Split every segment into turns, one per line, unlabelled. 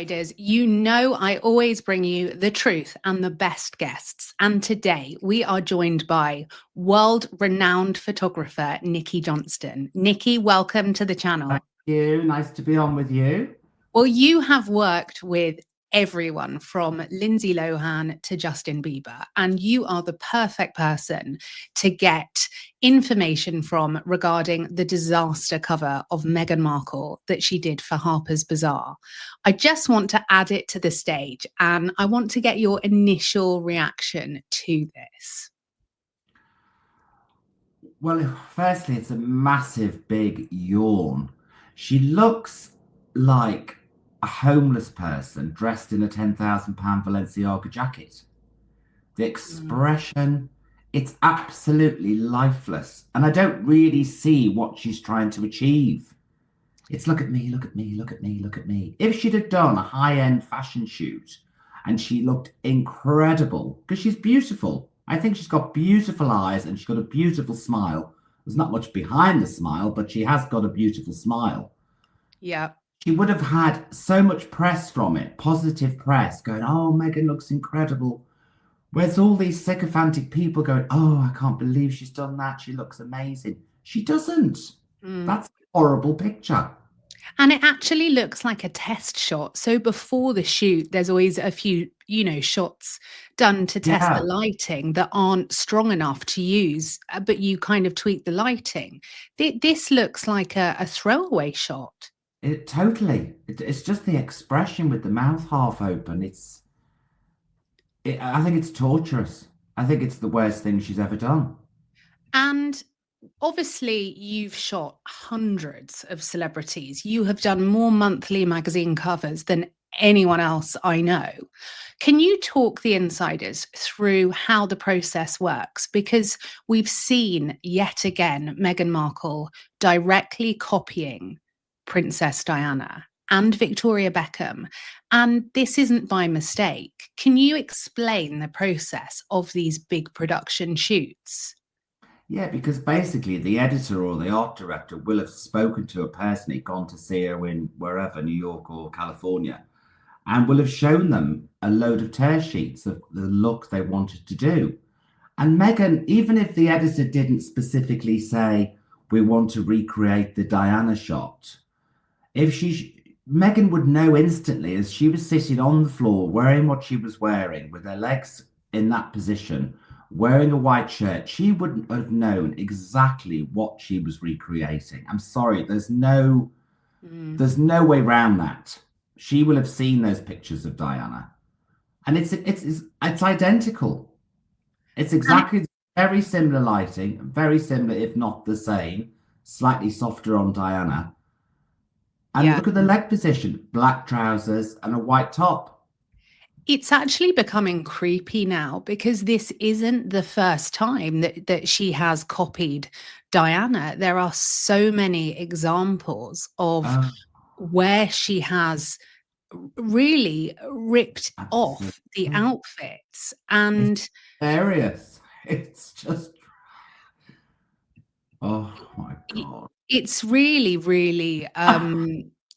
insiders, you know I always bring you the truth and the best guests. And today we are joined by world-renowned photographer Nicky Johnston. Nicky, welcome to the channel.
Thank you. Nice to be on with you.
Well, you have worked with everyone from Lindsay Lohan to Justin Bieber, and you are the perfect person to get information from regarding the disaster cover of Meghan Markle that she did for Harper's Bazaar. I just want to add it to the stage, and I want to get your initial reaction to this.
Well, firstly, it's a massive, big yawn. She looks like a homeless person dressed in a £10,000 Balenciaga jacket. The expression, it's absolutely lifeless. And I don't really see what she's trying to achieve. It's look at me, look at me, look at me, look at me. If she'd have done a high-end fashion shoot and she looked incredible, because she's beautiful. I think she's got beautiful eyes and she's got a beautiful smile. There's not much behind the smile, but she has got a beautiful smile.
Yeah.
She would have had so much press from it, positive press, going, oh, Meghan looks incredible. Whereas all these sycophantic people going, oh, I can't believe she's done that. She looks amazing. She doesn't. That's a horrible picture.
And it actually looks like a test shot. So before the shoot, there's always a few, shots done to test the lighting that aren't strong enough to use, but you kind of tweak the lighting. This looks like a throwaway shot.
It's just the expression with the mouth half open. I think it's torturous. I think it's the worst thing she's ever done.
And obviously, you've shot hundreds of celebrities. You have done more monthly magazine covers than anyone else I know. Can you talk the insiders through how the process works? Because we've seen yet again Meghan Markle directly copying Princess Diana and Victoria Beckham. And this isn't by mistake. Can you explain the process of these big production shoots?
Yeah, because basically the editor or the art director will have spoken to her personally, gone to see her in wherever, New York or California, and will have shown them a load of tear sheets of the look they wanted to do. And Meghan, even if the editor didn't specifically say, we want to recreate the Diana shot, Meghan would know instantly as she was sitting on the floor wearing what she was wearing with her legs in that position, wearing a white shirt, she wouldn't have known exactly what she was recreating. I'm sorry, there's no way around that. She will have seen those pictures of Diana, and it's identical. It's exactly very similar lighting, very similar, if not the same, slightly softer on Diana. And look at the leg position, black trousers and a white top.
It's actually becoming creepy now because this isn't the first time that she has copied Diana. There are so many examples of where she has really ripped off the outfits. And
it's hilarious. It's just, oh my God.
It's really, really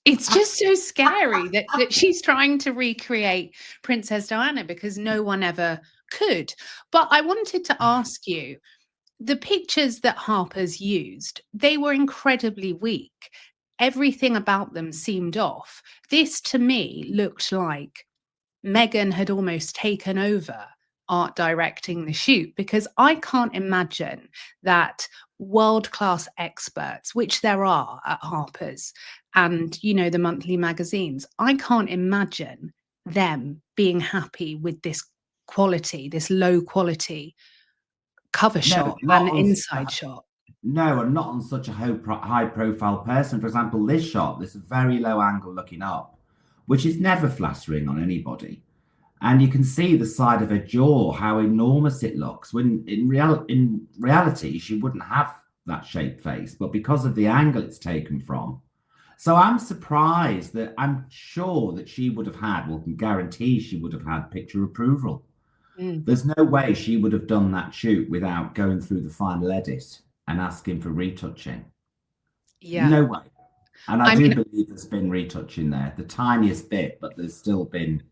it's just so scary that she's trying to recreate Princess Diana because no one ever could. But I wanted to ask you, the pictures that Harper's used, they were incredibly weak. Everything about them seemed off. This to me looked like Meghan had almost taken over art directing the shoot, because I can't imagine that world-class experts, which there are at Harper's and, the monthly magazines, I can't imagine them being happy with this quality, this low quality cover shot and inside shot.
No, and not on such a high profile person. For example, this shot, this very low angle looking up, which is never flattering on anybody. And you can see the side of her jaw, how enormous it looks, when in reality, she wouldn't have that shaped face, but because of the angle it's taken from. So I'm surprised that I'm sure that she would have had, well, can guarantee she would have had picture approval. There's no way she would have done that shoot without going through the final edit and asking for retouching.
Yeah.
No way. And I
I
do
mean,
believe there's been retouching there, the tiniest bit, but there's still been,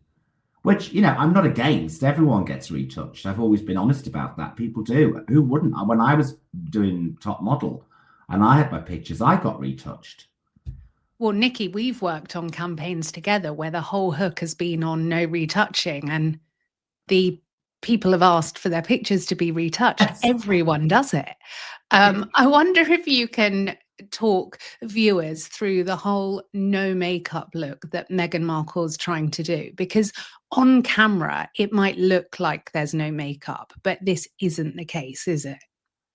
which, I'm not against. Everyone gets retouched. I've always been honest about that. People do. Who wouldn't? When I was doing Top Model and I had my pictures, I got retouched.
well, Nicky, we've worked on campaigns together where the whole hook has been on no retouching, and the people have asked for their pictures to be retouched.
Yes.
Everyone does it. I wonder if you can talk viewers through the whole no makeup look that Meghan Markle's trying to do, because on camera it might look like there's no makeup, but this isn't the case, is it?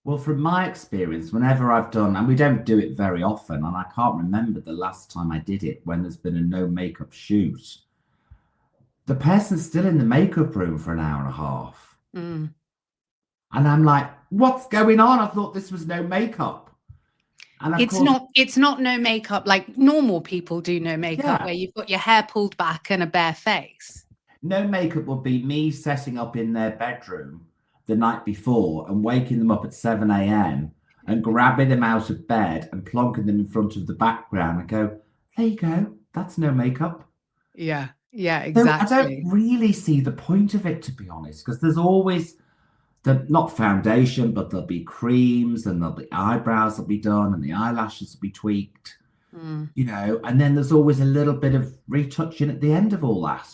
Well, from my experience, whenever I've done, and we don't do it very often, and I can't remember the last time I did it when there's been a no makeup shoot, the person's still in the makeup room for an hour and a half.
Mm.
And I'm like, what's going on? I thought this was no makeup. And of course,
It's not no makeup like normal people do no makeup,
yeah,
where you've got your hair pulled back and a bare face.
no makeup would be me setting up in their bedroom the night before and waking them up at 7 a.m. and grabbing them out of bed and plonking them in front of the background and go, there you go, that's no makeup.
Yeah, yeah,
So I don't
exactly.
really see the point of it, to be honest, because there's always not foundation, but there'll be creams and there'll be eyebrows that'll be done and the eyelashes will be tweaked,
Mm.
and then there's always a little bit of retouching at the end of all that.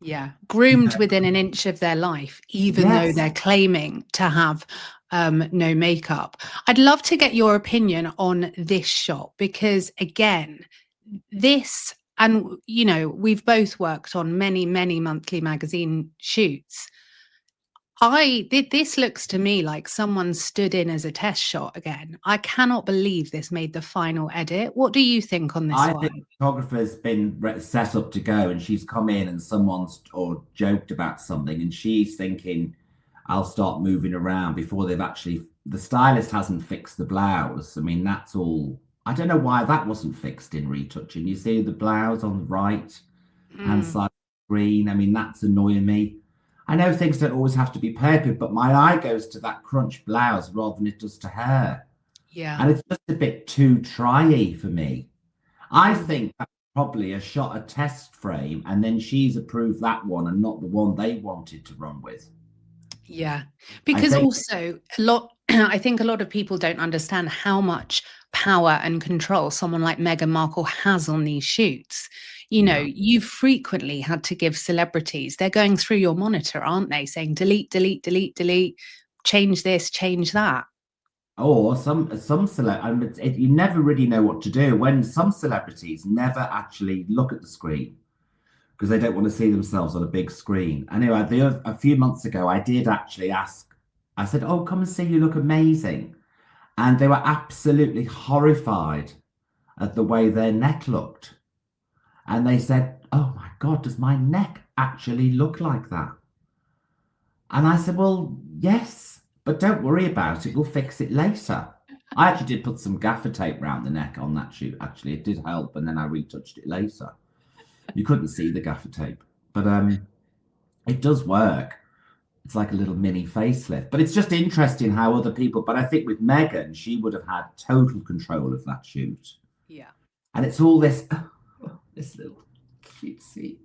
Yeah, groomed within an inch of their life, even though they're claiming to have no makeup. I'd love to get your opinion on this shot, because again, this, and we've both worked on many, many monthly magazine shoots. This looks to me like someone stood in as a test shot again. I cannot believe this made the final edit. What do you think on this
I
one?
think the photographer's been set up to go and she's come in and someone's or joked about something and she's thinking, I'll start moving around before the stylist hasn't fixed the blouse. I mean, that's all. I don't know why that wasn't fixed in retouching. You see the blouse on the right hand side of the screen. I mean, that's annoying me. I know things don't always have to be perfect, but my eye goes to that crunch blouse rather than it does to her.
Yeah.
And it's just a bit too try-y for me. I think that's probably a test frame, and then she's approved that one and not the one they wanted to run with.
Yeah, because also I think a lot of people don't understand how much power and control someone like Meghan Markle has on these shoots. You've frequently had to give celebrities, they're going through your monitor, aren't they? Saying delete, delete, delete, delete, change this, change that.
Or some you never really know what to do when some celebrities never actually look at the screen because they don't want to see themselves on a big screen. Anyway, a few months ago, I did actually ask. I said, "Oh, come and see, you look amazing," and they were absolutely horrified at the way their neck looked. And they said, "Oh my God, does my neck actually look like that?" And I said, "Well, yes, but don't worry about it. We'll fix it later." I actually did put some gaffer tape around the neck on that shoot. Actually, it did help, and then I retouched it later. You couldn't see the gaffer tape, but it does work. It's like a little mini facelift. But it's just interesting how other people. But I think with Meghan, she would have had total control of that shoot.
Yeah.
And it's all this little cutesy.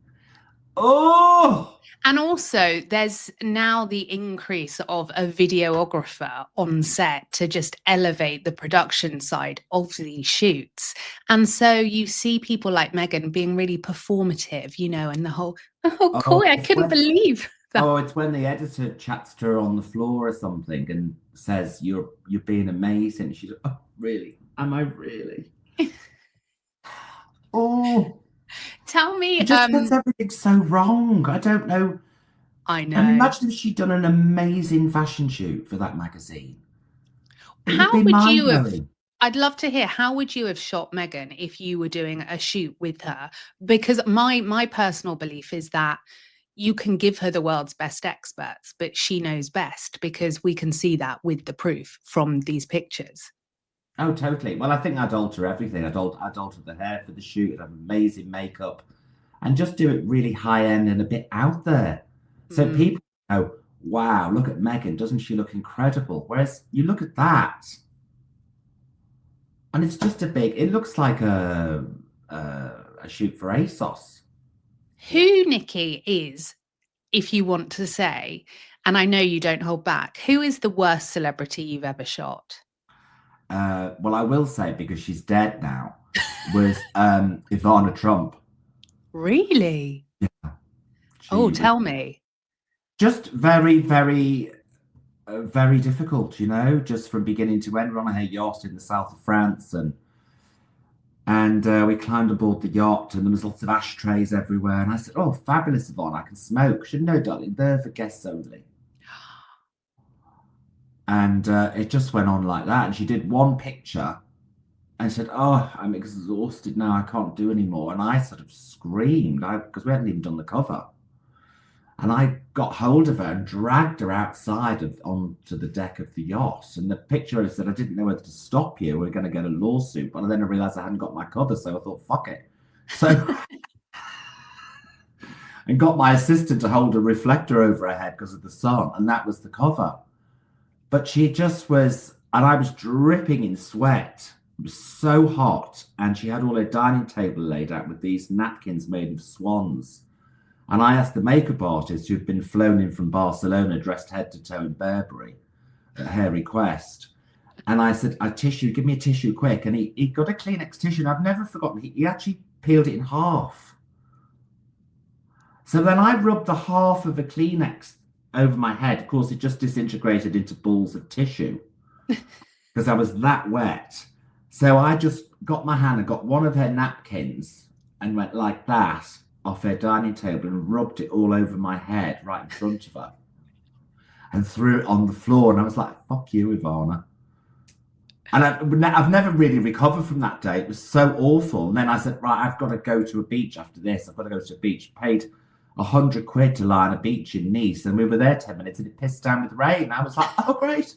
Oh.
And also, there's now the increase of a videographer on set to just elevate the production side of these shoots. And so you see people like Meghan being really performative, and the whole, cool, I couldn't believe that.
Oh, it's when the editor chats to her on the floor or something and says, you're being amazing. She's like, oh, really? Am I really? Oh.
Tell me.
It just gets everything so wrong. I don't know.
I know.
And imagine if she'd done an amazing fashion shoot for that magazine.
How would you have? I'd love to hear, how would you have shot Meghan if you were doing a shoot with her? Because my personal belief is that you can give her the world's best experts, but she knows best, because we can see that with the proof from these pictures.
Oh, totally. Well, I think I'd alter everything. I'd alter the hair for the shoot. I'd have amazing makeup and just do it really high end and a bit out there. So people go, wow, look at Meghan. Doesn't she look incredible? Whereas you look at that. And it's just a big. It looks like a shoot for ASOS.
Who, Nikki, is, if you want to say, and I know you don't hold back, who is the worst celebrity you've ever shot?
Well, I will say because she's dead now. Was Ivana Trump?
Really? Oh,
She was
tell me.
just very, very, very difficult. You know, just from beginning to end. We're on her yacht in the south of France, and we climbed aboard the yacht, and there was lots of ashtrays everywhere. And I said, "Oh, fabulous, Yvonne! I can smoke." She said, "No, darling, they're for guests only." And it just went on like that. And she did one picture and said, "Oh, I'm exhausted now. I can't do anymore." And I sort of screamed because we hadn't even done the cover. And I got hold of her and dragged her outside onto the deck of the yacht. And the picture said, "I didn't know whether to stop you. We're going to get a lawsuit." But then I realized I hadn't got my cover. So I thought, fuck it. So, and got my assistant to hold a reflector over her head because of the sun. And that was the cover. But she just was, and I was dripping in sweat. It was so hot. And she had all her dining table laid out with these napkins made of swans. And I asked the makeup artist who'd been flown in from Barcelona dressed head to toe in Burberry at her request. And I said, give me a tissue quick. And he got a Kleenex tissue. And I've never forgotten, he actually peeled it in half. So then I rubbed the half of a Kleenex over my head. Of course, it just disintegrated into balls of tissue because I was that wet. So I just got my hand and got one of her napkins and went like that off her dining table and rubbed it all over my head right in front of her and threw it on the floor. And I was like, fuck you, Ivana. And I've never really recovered from that day. It was so awful. And then I said, right, I've got to go to a beach after this. I've got to go to a beach. Paid 100 quid to lie on a beach in Nice. And we were there 10 minutes and it pissed down with rain. I was like, oh, great.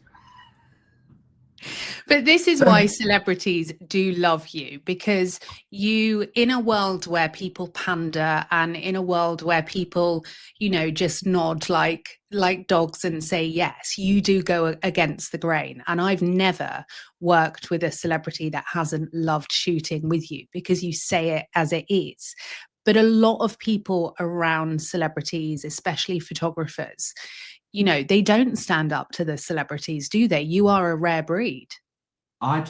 But this is why celebrities do love you, because you, in a world where people pander and in a world where people, just nod like dogs and say yes, you do go against the grain. And I've never worked with a celebrity that hasn't loved shooting with you because you say it as it is. But a lot of people around celebrities, especially photographers, they don't stand up to the celebrities, do they? You are a rare breed.
I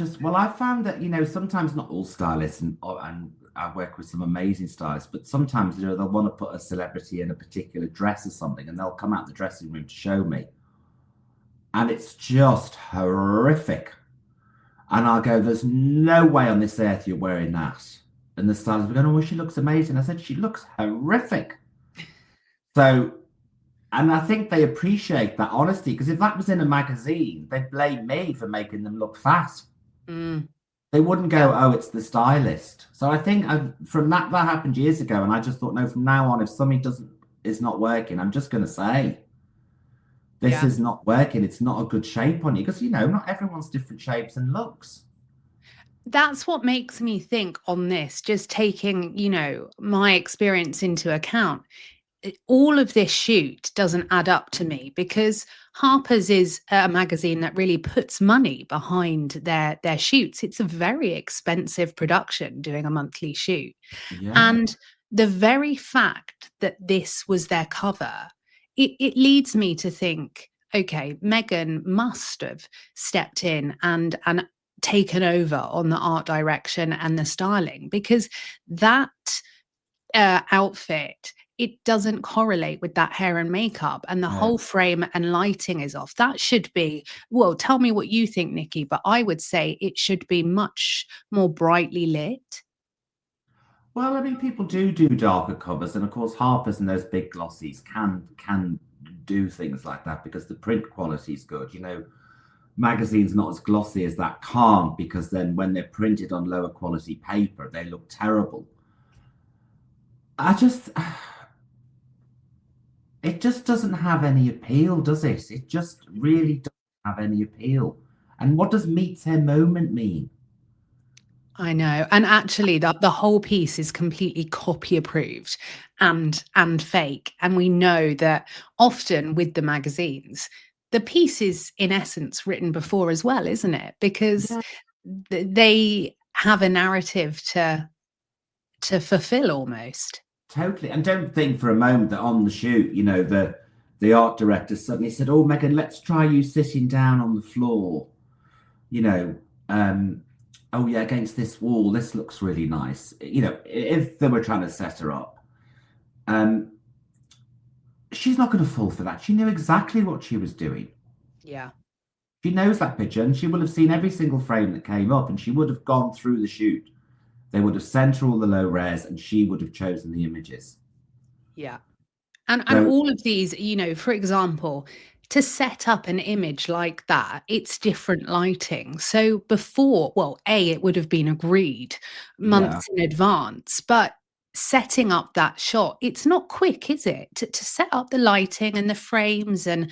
found that, sometimes not all stylists, and I work with some amazing stylists, but sometimes, they'll want to put a celebrity in a particular dress or something, and they'll come out the dressing room to show me. And it's just horrific. And I'll go, there's no way on this earth you're wearing that. And the stylist will go, oh, well, she looks amazing. I said, she looks horrific. So, and I think they appreciate that honesty, because if that was in a magazine, they'd blame me for making them look fat.
Mm.
They wouldn't go, oh, it's the stylist. So I think from that happened years ago, and I just thought, no, from now on, if something is not working, I'm just going to say, this is not working. It's not a good shape on you, because not everyone's different shapes and looks.
That's what makes me think on this, just taking, my experience into account. All of this shoot doesn't add up to me, because Harper's is a magazine that really puts money behind their shoots. It's a very expensive production doing a monthly shoot.
Yeah.
And the very fact that this was their cover, it leads me to think, okay, Meghan must have stepped in and taken over on the art direction and the styling, because that outfit, it doesn't correlate with that hair and makeup, and the whole frame and lighting is off. That should be, well, tell me what you think, Nikki, but I would say it should be much more brightly lit.
Well, I mean, people do darker covers, and of course, Harper's and those big glossies can do things like that because the print quality is good. Magazines not as glossy as that can't, because then when they're printed on lower quality paper, they look terrible. It just doesn't have any appeal, does it? It just really doesn't have any appeal. And what does meets her moment mean?
I know. And actually the whole piece is completely copy approved and fake. And we know that often with the magazines, the piece is in essence written before as well, isn't it? Because they have a narrative to fulfill almost.
Totally. And don't think for a moment that on the shoot, you know, the art director suddenly said, "Oh, Meghan, let's try you sitting down on the floor. You know, oh yeah, against this wall, this looks really nice." You know, if they were trying to set her up, she's not going to fall for that. She knew exactly what she was doing.
Yeah.
She knows that picture, and she will have seen every single frame that came up, and she would have gone through the shoot. They would have sent her all the low res, and she would have chosen the images.
Yeah. And all of these, you know, for example, to set up an image like that, it's different lighting. So before, well, it would have been agreed months in advance, but setting up that shot, it's not quick, is it? To set up the lighting and the frames and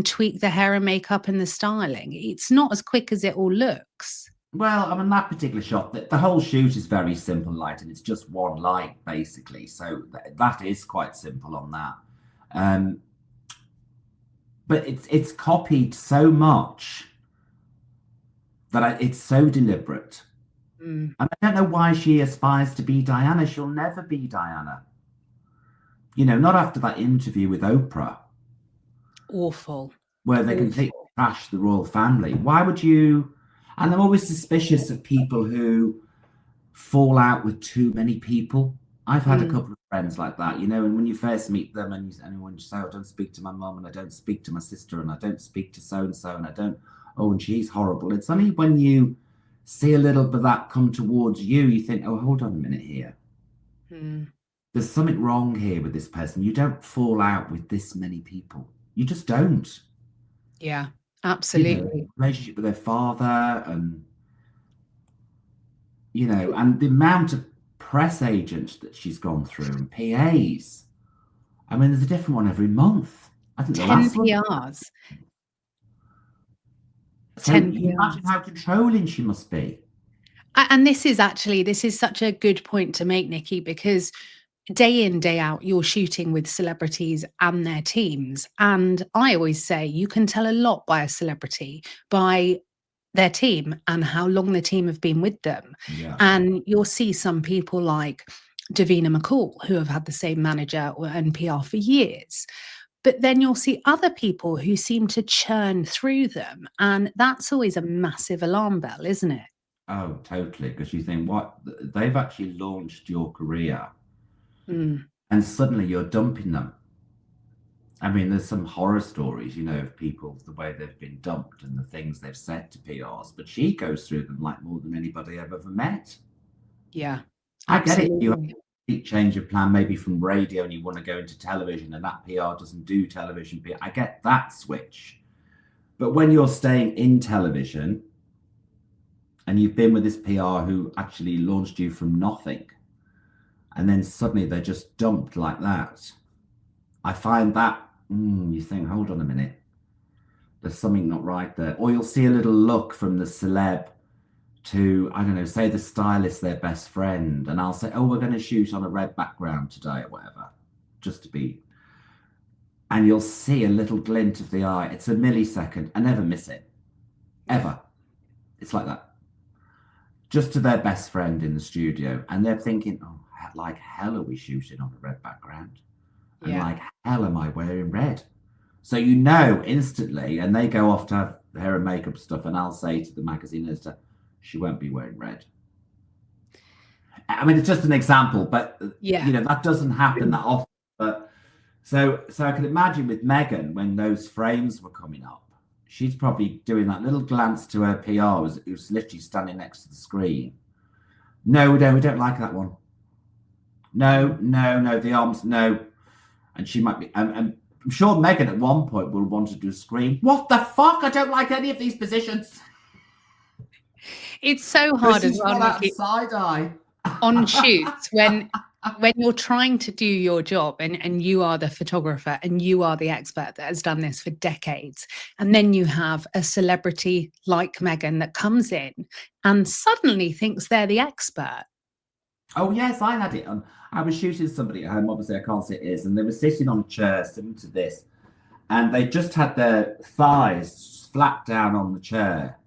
tweak the hair and makeup and the styling, it's not as quick as it all looks.
Well, I mean, that particular shot, the whole shoot is very simple lighting. It's just one light, basically. So that is quite simple on that. But it's copied so much that it's so deliberate. And I don't know why she aspires to be Diana. She'll never be Diana. You know, not after that interview with Oprah.
Awful.
Where they completely trashed the royal family. Why would you... And I'm always suspicious of people who fall out with too many people. I've had a couple of friends like that, you know, and when you first meet them and you say, "I don't speak to my mum, and I don't speak to my sister, and I don't speak to so-and-so, and I don't, and she's horrible." It's only when you see a little bit of that come towards you, you think, "Oh, hold on a minute here. There's something wrong here with this person." You don't fall out with this many people. You just don't.
Yeah. Absolutely.
You know, relationship with their father, and you know, and the amount of press agents that she's gone through and PAs. I mean, there's a different one every month. I think
10 PRs.
So you imagine how controlling she must be.
And this is such a good point to make, Nicky, because day in, day out, you're shooting with celebrities and their teams. And I always say you can tell a lot by a celebrity, by their team and how long the team have been with them.
Yeah.
And you'll see some people like Davina McCall, who have had the same manager and PR for years. But then you'll see other people who seem to churn through them. And that's always a massive alarm bell, isn't it?
Oh, totally. Because you think, what? They've actually launched your career. And suddenly you're dumping them. I mean, there's some horror stories, you know, of people, the way they've been dumped and the things they've said to PRs, but she goes through them like more than anybody I've ever met.
Yeah.
I get it. You have a complete change of plan, maybe from radio, and you want to go into television, and that PR doesn't do television PR. I get that switch. But when you're staying in television and you've been with this PR who actually launched you from nothing, and then suddenly they're just dumped like that, I find that, you think, hold on a minute, there's something not right there. Or you'll see a little look from the celeb to, I don't know, say the stylist, their best friend, and I'll say, "Oh, we're going to shoot on a red background today," or whatever, just to be. And you'll see a little glint of the eye. It's a millisecond. I never miss it. Ever. It's like that. Just to their best friend in the studio. And they're thinking, "Oh, like hell are we shooting on a red background? And like hell am I wearing red?" So you know instantly, and they go off to have hair and makeup stuff, and I'll say to the magazine editor, "She won't be wearing red." I mean, it's just an example, but you know, that doesn't happen that often. But so I can imagine with Meghan, when those frames were coming up, she's probably doing that little glance to her PR who's literally standing next to the screen. "No, we don't like that one. No, the arms, no." And she might be, and I'm sure Meghan at one point will want to do a scream, "What the fuck? I don't like any of these positions."
It's so hard as well,
side eye
on shoots when you're trying to do your job and you are the photographer and you are the expert that has done this for decades, and then you have a celebrity like Meghan that comes in and suddenly thinks they're the expert.
Oh yes, I had it. I was shooting somebody at home. Obviously, I can't see it is, and they were sitting on a chair, similar to this, and they just had their thighs flat down on the chair,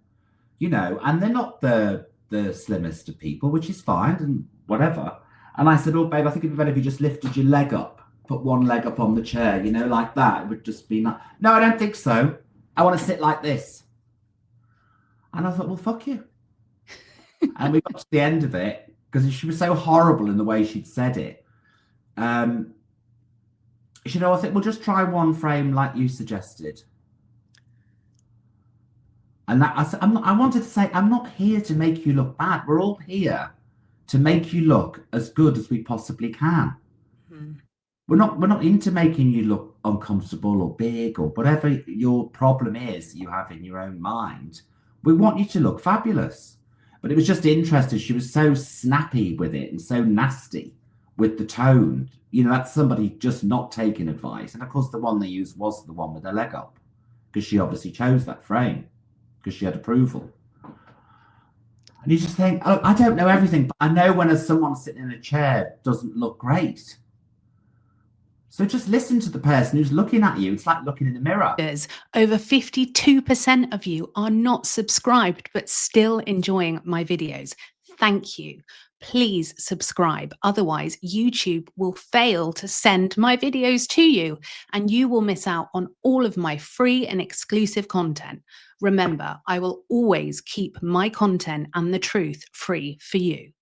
you know, and they're not the slimmest of people, which is fine and whatever. And I said, oh, babe, I think it'd be better if you just lifted your leg up, put one leg up on the chair, you know, like that. It would just be nice. No, I don't think so. I want to sit like this. And I thought, well, fuck you. And we got to the end of it because she was so horrible in the way she'd said it. You know, I think we'll just try one frame like you suggested. And that I wanted to say, I'm not here to make you look bad. We're all here to make you look as good as we possibly can. Mm. We're not into making you look uncomfortable or big or whatever your problem is you have in your own mind. We want you to look fabulous. But it was just interesting. She was so snappy with it and so nasty with the tone. You know, that's somebody just not taking advice. And of course, the one they used was the one with her leg up, because she obviously chose that frame because she had approval. And you just think, oh, I don't know everything, but I know when someone sitting in a chair doesn't look great. So just listen to the person who's looking at you. It's like looking in a mirror.
Over 52% of you are not subscribed, but still enjoying my videos. Thank you. Please subscribe. Otherwise, YouTube will fail to send my videos to you, and you will miss out on all of my free and exclusive content. Remember, I will always keep my content and the truth free for you.